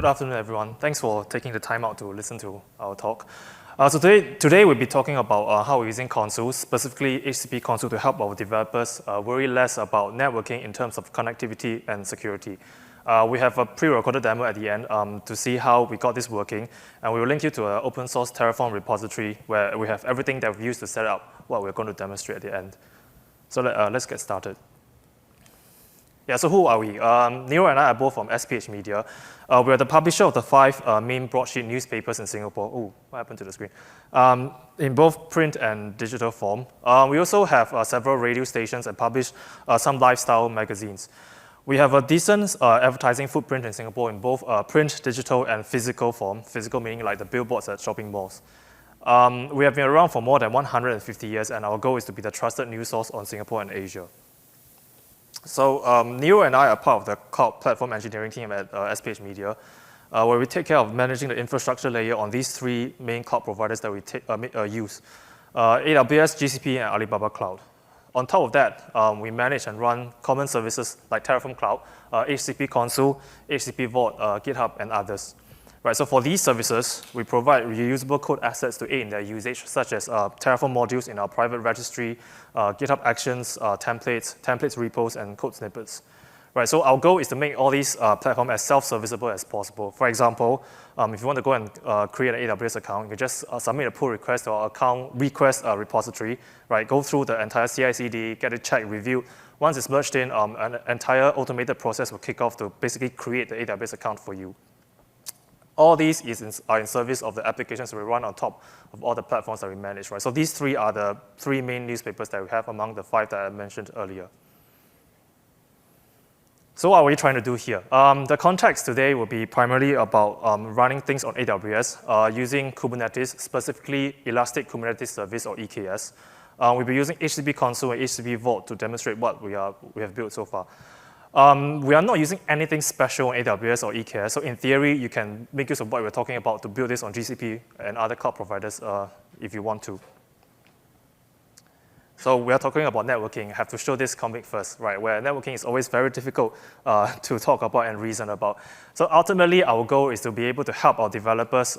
Good afternoon, everyone. Thanks for taking the time out to listen to our talk. So today we'll be talking about how we're using Consul, specifically HCP Consul, to help our developers worry less about networking in terms of connectivity and security. We have a pre-recorded demo at the end to see how we got this working, and we will link you to an open source Terraform repository where we have everything that we've used to set up what we're going to demonstrate at the end. So let's get started. Yeah, so who are we? Niro and I are both from SPH Media. We are the publisher of the 5 main broadsheet newspapers in Singapore. Oh, what happened to the screen? In both print and digital form. We also have several radio stations and publish some lifestyle magazines. We have a decent advertising footprint in Singapore in both print, digital, and physical form. Physical meaning like the billboards at shopping malls. We have been around for more than 150 years, and our goal is to be the trusted news source on Singapore and Asia. So Niro and I are part of the cloud platform engineering team at SPH Media, where we take care of managing the infrastructure layer on these 3 main cloud providers that we use, AWS, GCP, and Alibaba Cloud. On top of that, we manage and run common services like Terraform Cloud, HCP Consul, HCP Vault, GitHub, and others. Right, so for these services, we provide reusable code assets to aid in their usage, such as Terraform modules in our private registry, GitHub Actions, templates repos, and code snippets. Right, so our goal is to make all these platforms as self-serviceable as possible. For example, if you want to go and create an AWS account, you can just submit a pull request to our account request repository, right? Go through the entire CI/CD, get it checked, reviewed. Once it's merged in, an entire automated process will kick off to basically create the AWS account for you. All these are in service of the applications we run on top of all the platforms that we manage, right? So these 3 are the 3 main newspapers that we have among the 5 that I mentioned earlier. So what are we trying to do here? The context today will be primarily about running things on AWS using Kubernetes, specifically Elastic Kubernetes Service, or EKS. We'll be using HCP Consul and HCP Vault to demonstrate what we have built so far. We are not using anything special on AWS or EKS, so in theory, you can make use of what we're talking about to build this on GCP and other cloud providers if you want to. So we are talking about networking. I have to show this comic first, right, where networking is always very difficult to talk about and reason about. So ultimately, our goal is to be able to help our developers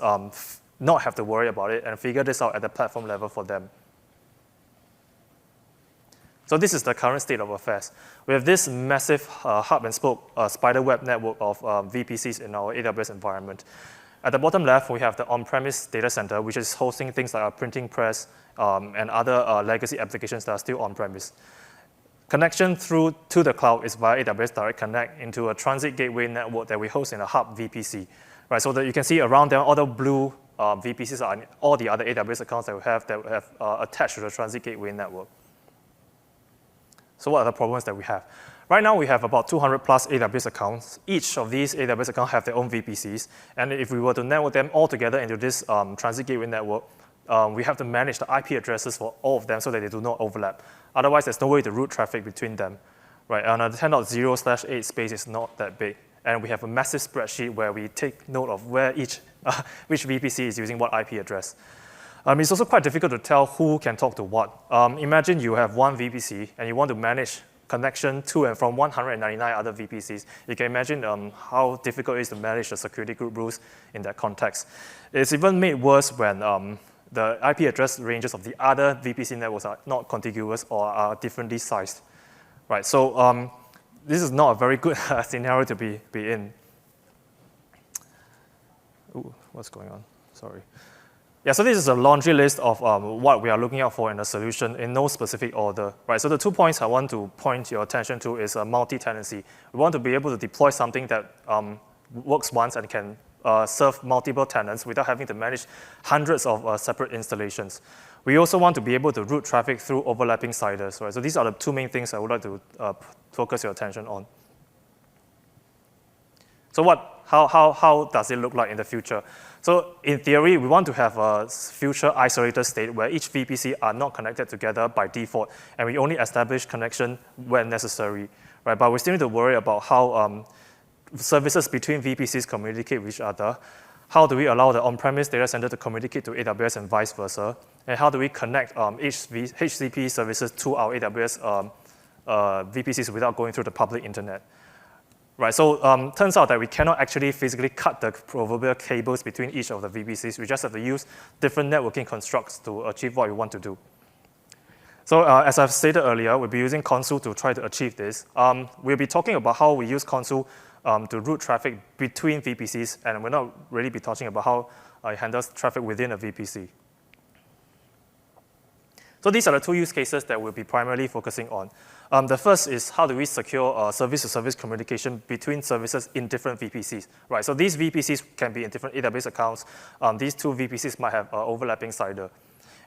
not have to worry about it and figure this out at the platform level for them. So this is the current state of affairs. We have this massive hub and spoke spiderweb network of VPCs in our AWS environment. At the bottom left, we have the on-premise data center, which is hosting things like our printing press and other legacy applications that are still on-premise. Connection through to the cloud is via AWS Direct Connect into a transit gateway network that we host in a hub VPC. Right, so that you can see around there, all the blue VPCs are all the other AWS accounts that we have attached to the transit gateway network. So what are the problems that we have? Right now, we have about 200 plus AWS accounts. Each of these AWS accounts have their own VPCs. And if we were to network them all together into this transit gateway network, we have to manage the IP addresses for all of them so that they do not overlap. Otherwise, there's no way to route traffic between them. Right? And the 10.0/8 space is not that big. And we have a massive spreadsheet where we take note of where which VPC is using what IP address. It's also quite difficult to tell who can talk to what. Imagine you have one VPC and you want to manage connection to and from 199 other VPCs. You can imagine how difficult it is to manage the security group rules in that context. It's even made worse when the IP address ranges of the other VPC networks are not contiguous or are differently sized. Right, so this is not a very good scenario to be in. Ooh, what's going on? Sorry. Yeah, so this is a laundry list of what we are looking out for in a solution in no specific order, right? So the 2 points I want to point your attention to is multi-tenancy. We want to be able to deploy something that works once and can serve multiple tenants without having to manage hundreds of separate installations. We also want to be able to route traffic through overlapping CIDRs, right? So these are the 2 main things I would like to focus your attention on. So how does it look like in the future? So in theory, we want to have a future isolated state where each VPC are not connected together by default, and we only establish connection when necessary, right? But we still need to worry about how services between VPCs communicate with each other. How do we allow the on-premise data center to communicate to AWS and vice versa? And how do we connect HCP services to our AWS VPCs without going through the public internet? right? So turns out that we cannot actually physically cut the proverbial cables between each of the VPCs. We just have to use different networking constructs to achieve what we want to do. So as I've stated earlier, we'll be using Consul to try to achieve this. We'll be talking about how we use Consul to route traffic between VPCs, and we'll not really be talking about how it handles traffic within a VPC. So these are the two use cases that we'll be primarily focusing on. The first is how do we secure service-to-service communication between services in different VPCs, right? So these VPCs can be in different AWS accounts. These two VPCs might have overlapping CIDR.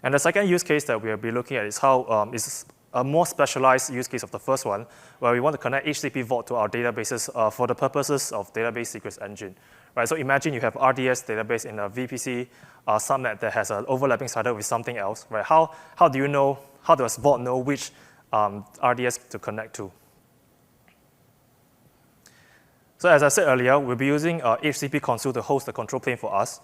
And the second use case that we'll be looking at is how is a more specialized use case of the first one, where we want to connect HCP Vault to our databases for the purposes of database secrets engine. Right, so imagine you have RDS database in a VPC subnet that has an overlapping CIDR with something else. Right? How do you know, how does Vault know which RDS to connect to? So as I said earlier, we'll be using HCP Consul to host the control plane for us.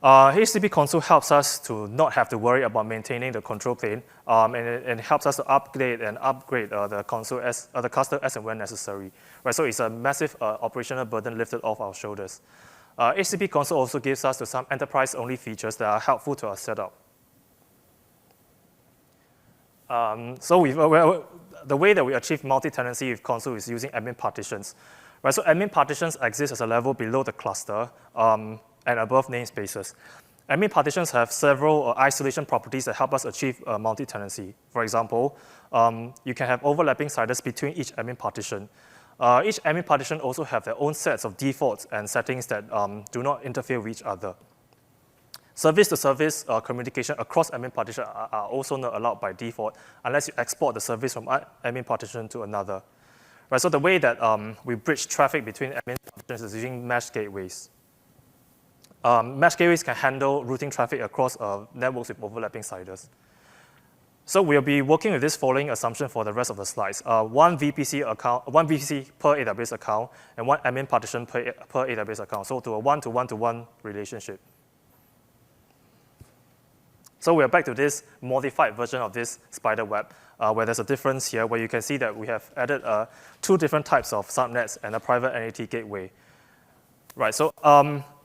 HCP Consul helps us to not have to worry about maintaining the control plane, and it helps us to upgrade the Consul the cluster as and when necessary. Right, so it's a massive operational burden lifted off our shoulders. HCP Consul also gives us some enterprise-only features that are helpful to our setup. So the way that we achieve multi-tenancy with Consul is using admin partitions. Right, so admin partitions exist as a level below the cluster and above namespaces. Admin partitions have several isolation properties that help us achieve multi-tenancy. For example, you can have overlapping CIDRs between each admin partition. Each admin partition also have their own sets of defaults and settings that do not interfere with each other. Service-to-service communication across admin partitions are also not allowed by default unless you export the service from one admin partition to another. Right, so the way that we bridge traffic between admin partitions is using mesh gateways. Mesh gateways can handle routing traffic across networks with overlapping CIDRs. So we'll be working with this following assumption for the rest of the slides. One VPC per AWS account, and one admin partition per AWS account, so to a one-to-one-to-one relationship. So we're back to this modified version of this spider web, where there's a difference here, where you can see that we have added two different types of subnets and a private NAT gateway. Right, so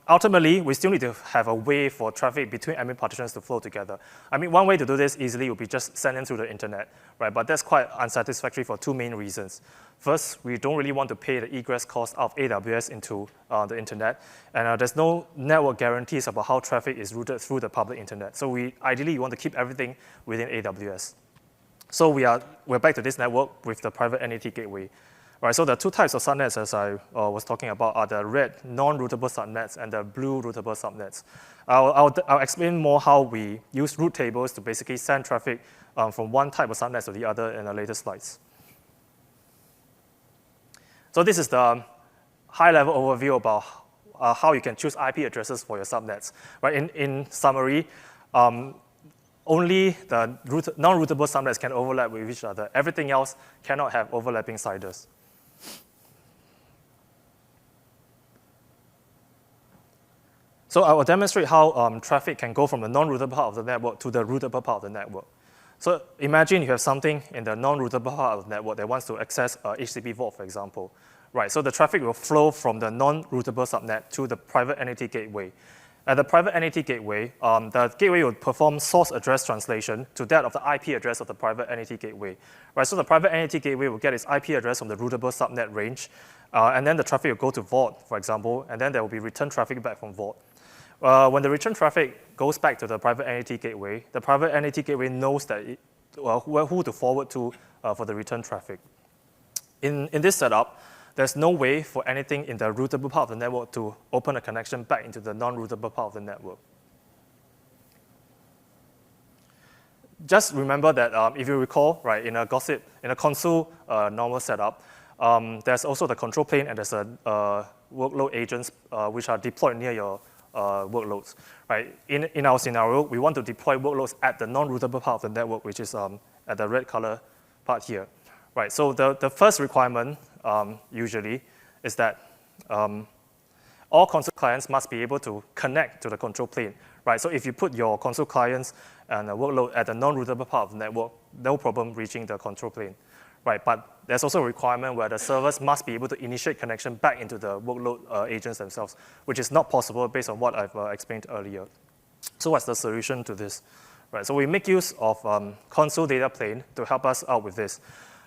ultimately, we still need to have a way for traffic between admin partitions to flow together. I mean, one way to do this easily would be just send them through the internet, right? But that's quite unsatisfactory for two main reasons. First, we don't really want to pay the egress cost of AWS into the internet, and there's no network guarantees about how traffic is routed through the public internet. So ideally, you want to keep everything within AWS. So we're back to this network with the private NAT gateway. Right, so the two types of subnets, as I was talking about, are the red non-routable subnets and the blue routable subnets. I'll explain more how we use route tables to basically send traffic from one type of subnet to the other in the later slides. So this is the high-level overview about how you can choose IP addresses for your subnets. Right, in summary, only the non-routable subnets can overlap with each other. Everything else cannot have overlapping CIDRs. So I will demonstrate how traffic can go from the non-routable part of the network to the routable part of the network. So imagine you have something in the non-routable part of the network that wants to access HCP Vault, for example. Right, so the traffic will flow from the non-routable subnet to the private NAT gateway. At the private NAT gateway, the gateway will perform source address translation to that of the IP address of the private NAT gateway. Right, so the private NAT gateway will get its IP address from the routable subnet range, and then the traffic will go to Vault, for example, and then there will be return traffic back from Vault. When the return traffic goes back to the private NAT gateway, the private NAT gateway knows that who to forward to for the return traffic. In this setup, there's no way for anything in the routable part of the network to open a connection back into the non-routable part of the network. Just remember that if you recall, right, in a Consul normal setup, there's also the control plane and there's a workload agents which are deployed near your workloads. Right? In our scenario, we want to deploy workloads at the non-routable part of the network, which is at the red color part here. Right, so the first requirement usually is that all Consul clients must be able to connect to the control plane. Right, so if you put your Consul clients and a workload at the non-routable part of the network, no problem reaching the control plane. right? But there's also a requirement where the servers must be able to initiate connection back into the workload agents themselves, which is not possible based on what I've explained earlier. So what's the solution to this? Right, so we make use of Consul data plane to help us out with this.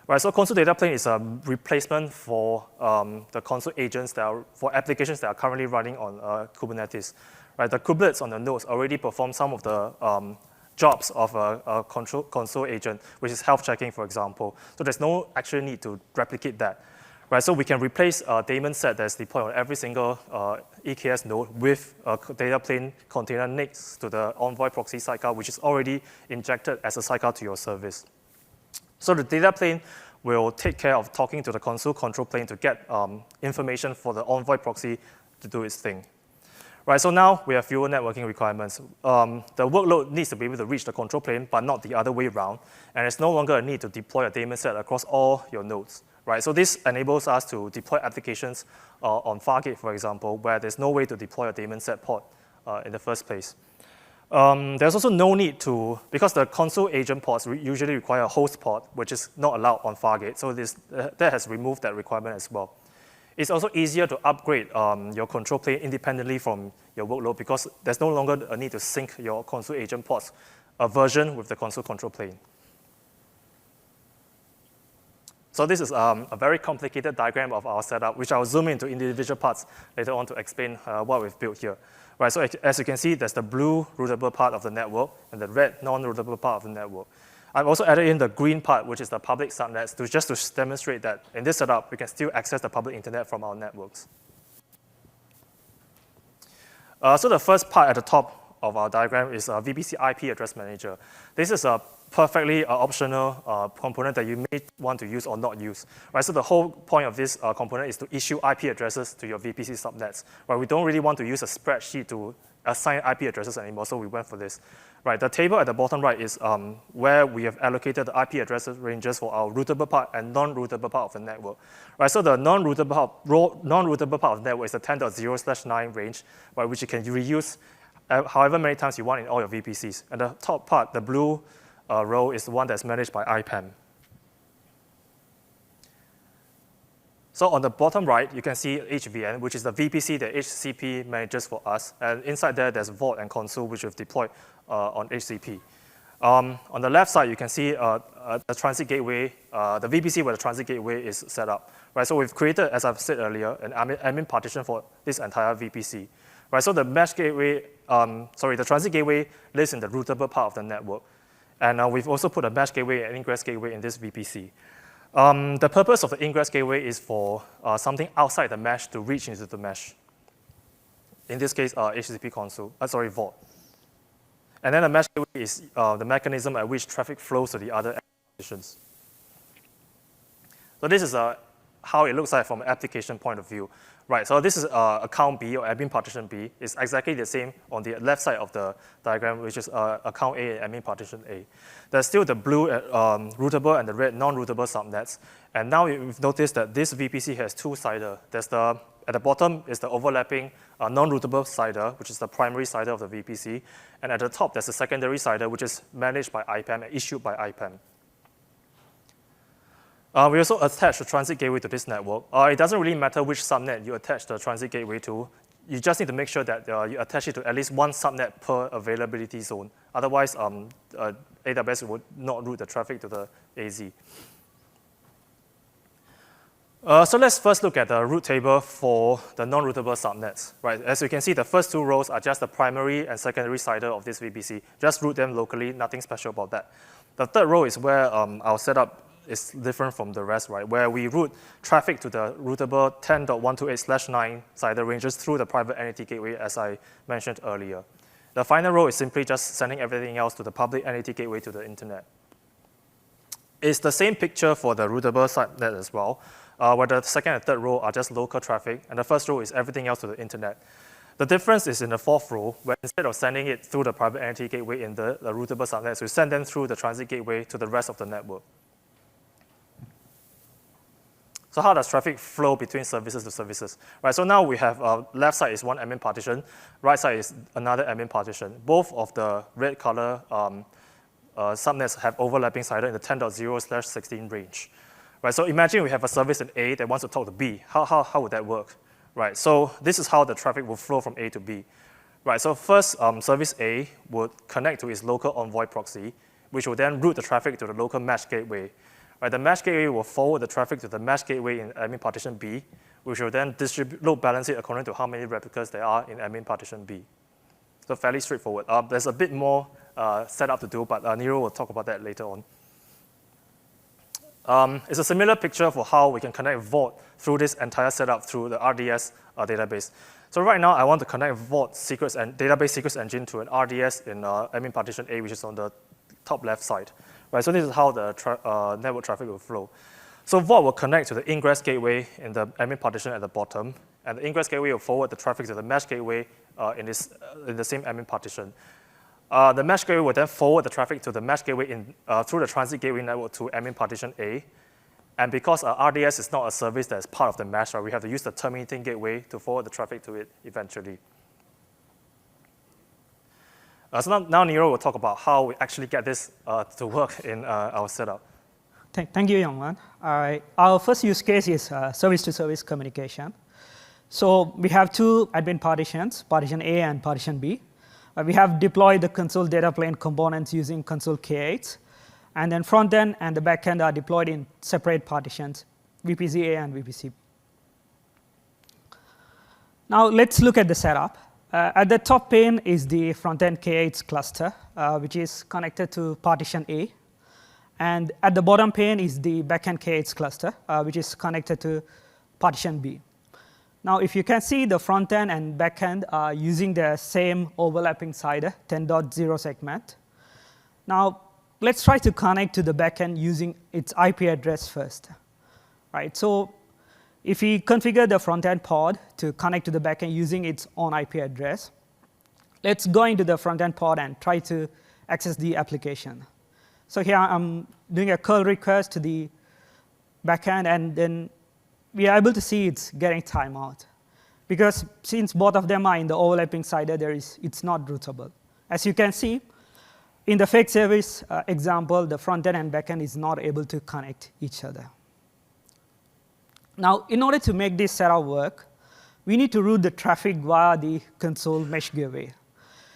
Right, so Consul data plane is a replacement for the Consul agents that are for applications that are currently running on Kubernetes. Right, the kubelets on the nodes already perform some of the jobs of a Consul agent, which is health checking, for example. So there's no actual need to replicate that. Right, so we can replace a daemon set that's deployed on every single EKS node with a data plane container next to the Envoy proxy sidecar, which is already injected as a sidecar to your service. So the data plane will take care of talking to the Consul control plane to get information for the Envoy proxy to do its thing. Right, so now we have fewer networking requirements. The workload needs to be able to reach the control plane, but not the other way around. And it's no longer a need to deploy a daemon set across all your nodes. Right, so this enables us to deploy applications on Fargate, for example, where there's no way to deploy a daemon set pod in the first place. There's also no need to, because the Consul agent pods usually require a host pod, which is not allowed on Fargate, so that has removed that requirement as well. It's also easier to upgrade your control plane independently from your workload because there's no longer a need to sync your Consul agent pods version with the Consul control plane. So this is a very complicated diagram of our setup, which I'll zoom into individual parts later on to explain what we've built here. Right, so as you can see, there's the blue routable part of the network and the red non-routable part of the network. I've also added in the green part, which is the public subnets, just to demonstrate that in this setup, we can still access the public internet from our networks. So the first part at the top of our diagram is a VPC IP address manager. This is a perfectly optional component that you may want to use or not use. Right, so the whole point of this component is to issue IP addresses to your VPC subnets. Right, we don't really want to use a spreadsheet to assign IP addresses anymore, so we went for this. Right, the table at the bottom right is where we have allocated the IP address ranges for our routable part and non-routable part of the network. Right, so the non-routable part of the network is the 10.0/9 range, right, which you can reuse however many times you want in all your VPCs. And the top part, the blue row, is the one that's managed by IPAM. So on the bottom right, you can see HVN, which is the VPC that HCP manages for us. And inside there, there's Vault and Consul, which we've deployed on HCP. On the left side, you can see the transit gateway, the VPC where the transit gateway is set up. Right, so we've created, as I've said earlier, an admin partition for this entire VPC. Right, so the mesh gateway, the transit gateway lives in the routable part of the network. And we've also put a mesh gateway and ingress gateway in this VPC. The purpose of the ingress gateway is for something outside the mesh to reach into the mesh. In this case, HCP Consul, Vault. And then the mesh gateway is the mechanism at which traffic flows to the other applications. So this is how it looks like from an application point of view. Right, so this is account B or admin partition B. It's exactly the same on the left side of the diagram, which is account A and admin partition A. There's still the blue routable and the red non-routable subnets. And now we've noticed that this VPC has two CIDR. At the bottom is the overlapping non-routable CIDR, which is the primary CIDR of the VPC. And at the top, there's a secondary CIDR, which is managed by IPAM and issued by IPAM. We also attach the transit gateway to this network. It doesn't really matter which subnet you attach the transit gateway to. You just need to make sure that you attach it to at least one subnet per availability zone. Otherwise, AWS would not route the traffic to the AZ. So let's first look at the route table for the non-routable subnets. Right, as you can see, the first two rows are just the primary and secondary CIDR of this VPC. Just route them locally, nothing special about that. The third row is where our setup is different from the rest, right? Where we route traffic to the routable 10.128/9 CIDR ranges through the private NAT gateway, as I mentioned earlier. The final row is simply just sending everything else to the public NAT gateway to the internet. It's the same picture for the routable subnet as well, where the second and third row are just local traffic, and the first row is everything else to the internet. The difference is in the fourth row, where instead of sending it through the private NAT gateway in the routable subnets, we send them through the transit gateway to the rest of the network. So how does traffic flow between services to services? Right, so now we have left side is one admin partition, right side is another admin partition. Both of the red color subnets have overlapping CIDR in the 10.0/16 range. right? So imagine we have a service in A that wants to talk to B. How would that work, right? So this is how the traffic will flow from A to B, right? So first, service A would connect to its local envoy proxy, which will then route the traffic to the local mesh gateway. Right, the mesh gateway will forward the traffic to the mesh gateway in admin partition B, which will then distribute load balance it according to how many replicas there are in admin partition B. So fairly straightforward. There's a bit more setup to do, but Niro will talk about that later on. It's a similar picture for how we can connect Vault through this entire setup through the RDS database. So right now, I want to connect Vault secrets and database secrets engine to an RDS in admin partition A, which is on the top left side. Right, so this is how the network traffic will flow. So Vault will connect to the ingress gateway in the admin partition at the bottom, and the ingress gateway will forward the traffic to the mesh gateway in the same admin partition. The mesh gateway will then forward the traffic to the mesh gateway through the transit gateway network to admin partition A. And because RDS is not a service that is part of the mesh, right, we have to use the terminating gateway to forward the traffic to it eventually. So now Niro will talk about how we actually get this to work in our setup. Thank you, Yong. Our first use case is service-to-service communication. So we have two admin partitions, partition A and partition B. We have deployed the console data plane components using console K8. And then front end and the back end are deployed in separate partitions, VPC A and VPC B. Now let's look at the setup. At the top pane is the front-end K8 cluster, which is connected to partition A. And at the bottom pane is the backend K8 cluster, which is connected to partition B. Now, if you can see, the front-end and backend are using the same overlapping CIDR, 10.0 segment. Now, let's try to connect to the backend using its IP address first. Right? So if we configure the front-end pod to connect to the backend using its own IP address, let's go into the front-end pod and try to access the application. So here I'm doing a curl request to the backend, and then we are able to see it's getting timeout. Because since both of them are in the overlapping CIDR, it's not routable. As you can see, in the fake service example, the front-end and backend is not able to connect each other. Now, in order to make this setup work, we need to route the traffic via the console mesh gateway.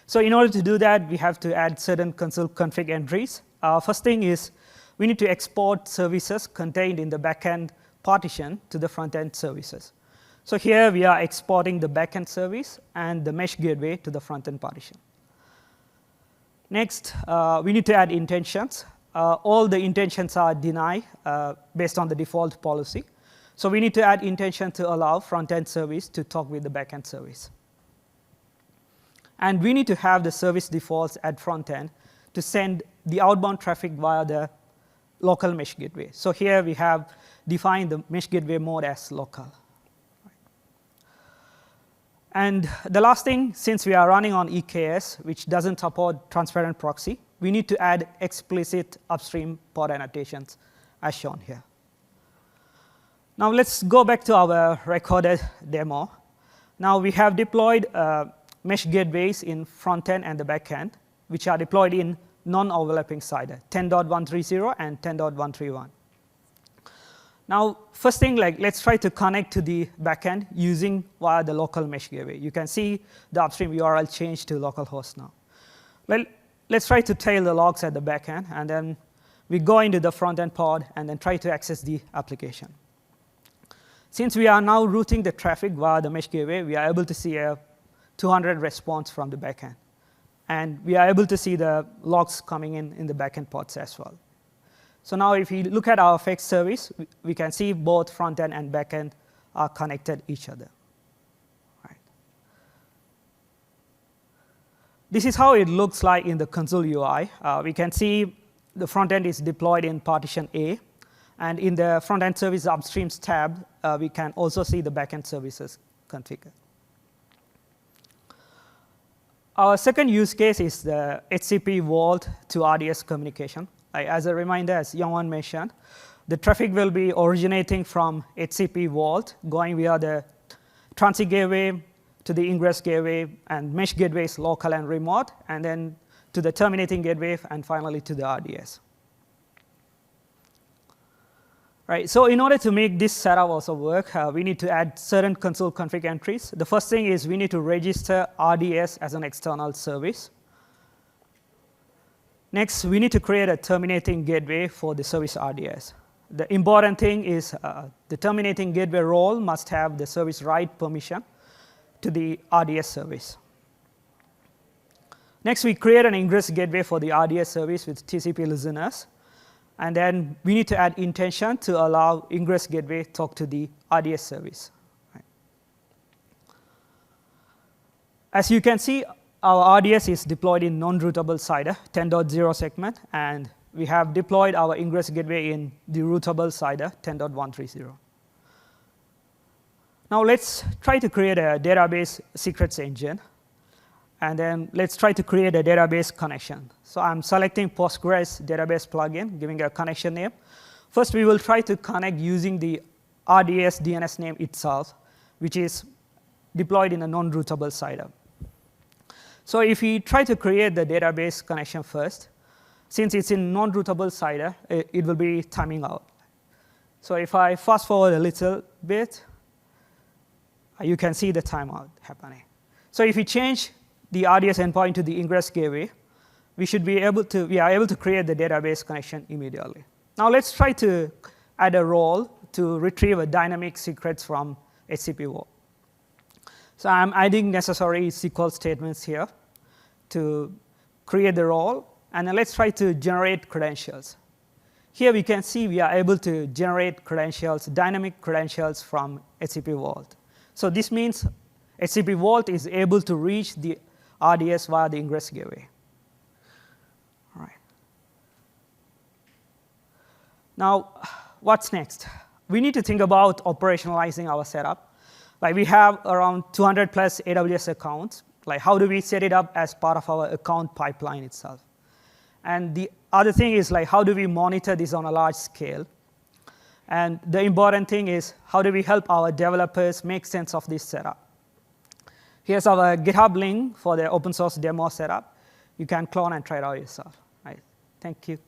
So in order to do that, we have to add certain console config entries. First thing is we need to export services contained in the backend partition to the front-end services. So here we are exporting the backend service and the mesh gateway to the front-end partition. Next, we need to add intentions. All the intentions are denied based on the default policy. So we need to add intention to allow front-end service to talk with the back-end service. And we need to have the service defaults at front-end to send the outbound traffic via the local mesh gateway. So here we have defined the mesh gateway mode as local. And the last thing, since we are running on EKS, which doesn't support transparent proxy, we need to add explicit upstream pod annotations as shown here. Now let's go back to our recorded demo. Now we have deployed mesh gateways in front end and the back end, which are deployed in non-overlapping CIDR, 10.130 and 10.131. Now, first thing, let's try to connect to the backend using via the local mesh gateway. You can see the upstream URL changed to localhost now. Well, let's try to tail the logs at the backend, and then we go into the front-end pod and then try to access the application. Since we are now routing the traffic via the mesh gateway, we are able to see a 200 response from the backend. And we are able to see the logs coming in the backend pods as well. So now if we look at our fake service, we can see both front-end and back-end are connected each other. Right. This is how it looks like in the console UI. We can see the front-end is deployed in partition A. And in the front-end service upstreams tab, we can also see the back-end services configured. Our second use case is the HCP Vault to RDS communication. As a reminder, as Yong mentioned, the traffic will be originating from HCP Vault, going via the transit gateway to the ingress gateway and mesh gateways local and remote, and then to the terminating gateway, and finally to the RDS. Right, so in order to make this setup also work, we need to add certain console config entries. The first thing is we need to register RDS as an external service. Next, we need to create a terminating gateway for the service RDS. The important thing is the terminating gateway role must have the service write permission to the RDS service. Next, we create an ingress gateway for the RDS service with TCP listeners. And then we need to add intention to allow ingress gateway talk to the RDS service. Right. As you can see, our RDS is deployed in non-routable CIDR 10.0 segment, and we have deployed our ingress gateway in the routable CIDR 10.130. Now let's try to create a database secrets engine. And then let's try to create a database connection. So I'm selecting Postgres database plugin, giving a connection name. First, we will try to connect using the RDS DNS name itself, which is deployed in a non-routable CIDR. So if we try to create the database connection first, since it's in non-routable CIDR, it will be timing out. So if I fast forward a little bit, you can see the timeout happening. So if we change the RDS endpoint to the ingress gateway, we are able to create the database connection immediately. Now let's try to add a role to retrieve a dynamic secrets from HCP Vault. So I'm adding necessary SQL statements here to create the role, and then let's try to generate credentials. Here we can see we are able to generate credentials, dynamic credentials from HCP Vault. So this means HCP Vault is able to reach the RDS via the ingress gateway. All right. Now, what's next? We need to think about operationalizing our setup. Like we have around 200 plus AWS accounts. Like how do we set it up as part of our account pipeline itself? And the other thing is like how do we monitor this on a large scale? And the important thing is how do we help our developers make sense of this setup? Here's our GitHub link for the open source demo setup. You can clone and try it out yourself. Right. Thank you.